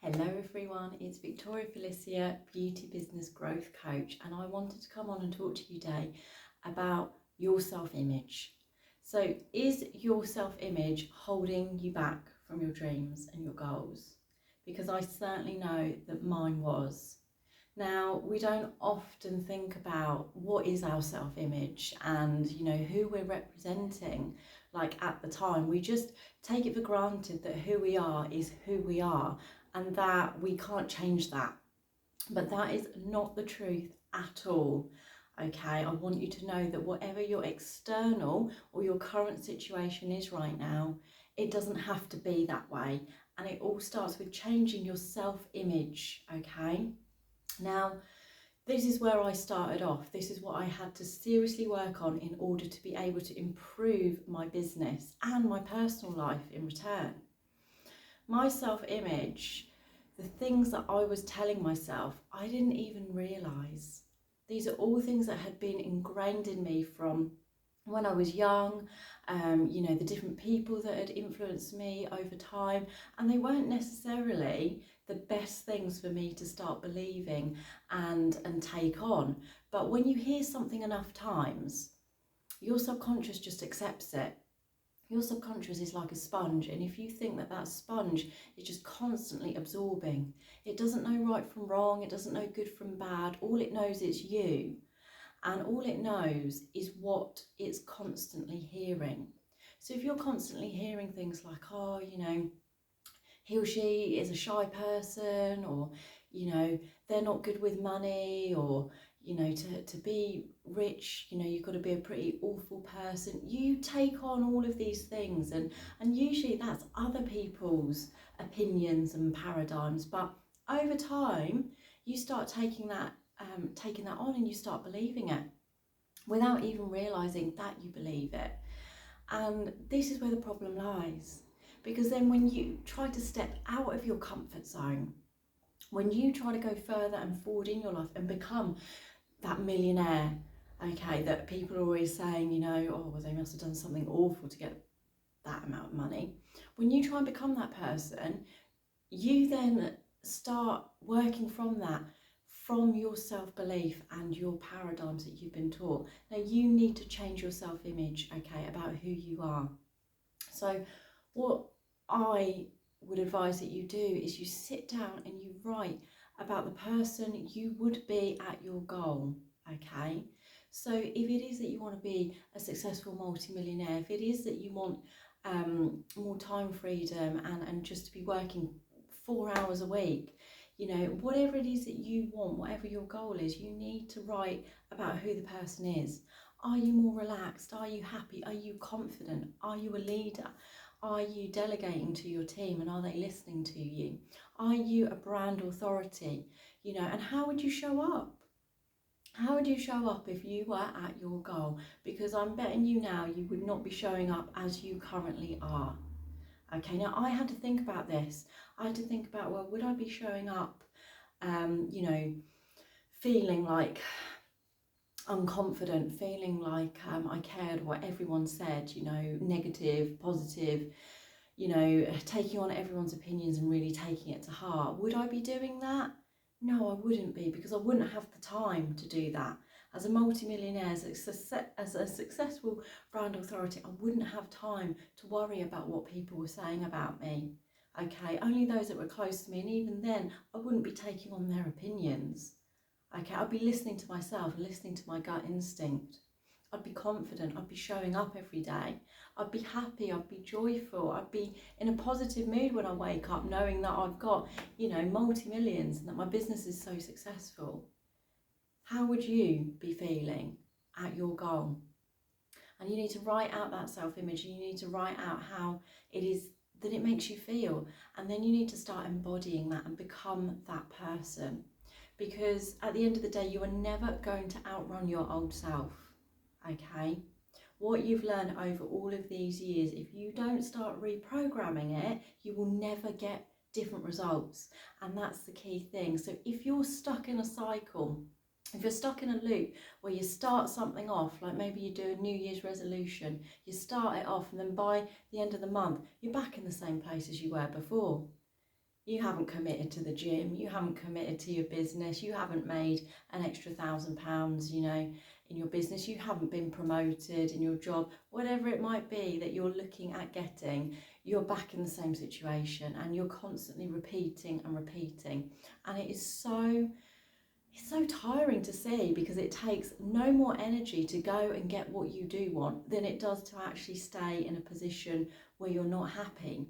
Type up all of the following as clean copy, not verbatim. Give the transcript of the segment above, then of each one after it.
Hello everyone, it's Victoria Felicia, Beauty Business Growth Coach, and I wanted to come on and talk to you today about your self-image. So is your self-image holding you back from your dreams and your goals? Because I certainly know that mine was. Now, we don't often think about what is our self-image and, who we're representing, like at the time. We just take it for granted that who we are is who we are and that we can't change that. But that is not the truth at all. Okay, I want you to know that whatever your external or your current situation is right now, it doesn't have to be that way. And it all starts with changing your self-image, okay? Now, this is where I started off. This is what I had to seriously work on in order to be able to improve my business and my personal life in return. My self-image, the things that I was telling myself, I didn't even realise. These are all things that had been ingrained in me from when I was young, the different people that had influenced me over time, and they weren't necessarily the best things for me to start believing and take on. But when you hear something enough times, your subconscious just accepts it. Your subconscious is like a sponge, and if you think that sponge is just constantly absorbing, it doesn't know right from wrong, it doesn't know good from bad, all it knows is you, and all it knows is what it's constantly hearing. So if you're constantly hearing things like, oh, he or she is a shy person, or, they're not good with money, or, to be rich, you've got to be a pretty awful person. You take on all of these things, and usually that's other people's opinions and paradigms. But over time, you start taking that on, and you start believing it without even realizing that you believe it. And this is where the problem lies, because then when you try to step out of your comfort zone, when you try to go further and forward in your life and become that millionaire, okay, that people are always saying, oh, well, they must have done something awful to get that amount of money. When you try and become that person, you then start working from your self-belief and your paradigms that you've been taught. Now, you need to change your self-image, okay, about who you are. So what I would advise that you do is you sit down and you write about the person you would be at your goal, okay? So if it is that you want to be a successful multimillionaire, if it is that you want more time freedom and just to be working 4 hours a week, whatever it is that you want, whatever your goal is, you need to write about who the person is. Are you more relaxed? Are you happy? Are you confident? Are you a leader? Are you delegating to your team, and are they listening to you? Are you a brand authority? And how would you show up? How would you show up if you were at your goal? Because I'm betting you now you would not be showing up as you currently are. Okay, now I had to think about this. I had to think about, well, would I be showing up, feeling like unconfident, feeling like I cared what everyone said, negative, positive, taking on everyone's opinions and really taking it to heart. Would I be doing that? No, I wouldn't be, because I wouldn't have the time to do that. As a multimillionaire, as a successful brand authority, I wouldn't have time to worry about what people were saying about me. Okay, only those that were close to me, and even then, I wouldn't be taking on their opinions. Okay, I'd be listening to myself, listening to my gut instinct. I'd be confident, I'd be showing up every day. I'd be happy, I'd be joyful, I'd be in a positive mood when I wake up, knowing that I've got, multi-millions and that my business is so successful. How would you be feeling at your goal? And you need to write out that self-image, and you need to write out how it is that it makes you feel. And then you need to start embodying that and become that person. Because at the end of the day, you are never going to outrun your old self, okay? What you've learned over all of these years, if you don't start reprogramming it, you will never get different results. And that's the key thing. So if you're stuck in a cycle, if you're stuck in a loop where you start something off, like maybe you do a New Year's resolution, you start it off, and then by the end of the month, you're back in the same place as you were before. You haven't committed to the gym, you haven't committed to your business, you haven't made an extra £1,000, you know, in your business, you haven't been promoted in your job, whatever it might be that you're looking at getting, you're back in the same situation and you're constantly repeating and repeating. And it's so tiring to see, because it takes no more energy to go and get what you do want than it does to actually stay in a position where you're not happy.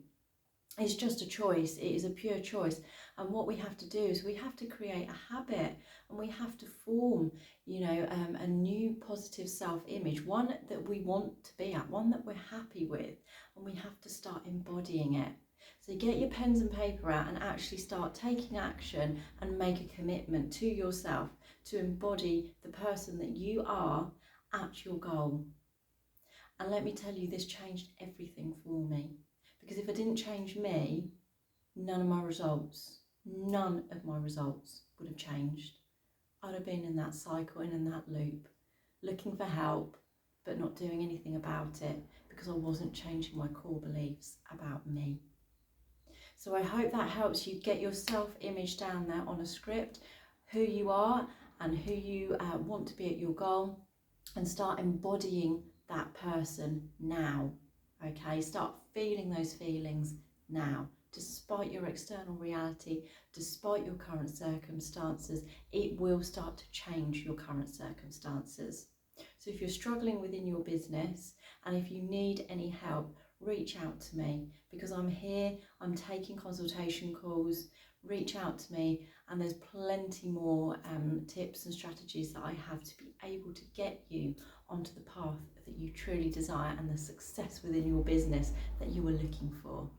It's just a choice. It is a pure choice. And what we have to do is we have to create a habit, and we have to form, you know, a new positive self-image, one that we want to be at, one that we're happy with, and we have to start embodying it. So get your pens and paper out and actually start taking action and make a commitment to yourself to embody the person that you are at your goal. And let me tell you, this changed everything for me. Because if I didn't change me, none of my results would have changed. I'd have been in that cycle and in that loop, looking for help, but not doing anything about it because I wasn't changing my core beliefs about me. So I hope that helps you get your self-image down there on a script, who you are and who you want to be at your goal, and start embodying that person now. Okay, start feeling those feelings now. Despite your external reality, despite your current circumstances, it will start to change your current circumstances. So if you're struggling within your business and if you need any help, reach out to me, because I'm here, I'm taking consultation calls. Reach out to me, and there's plenty more tips and strategies that I have to be able to get you onto the path that you truly desire and the success within your business that you are looking for.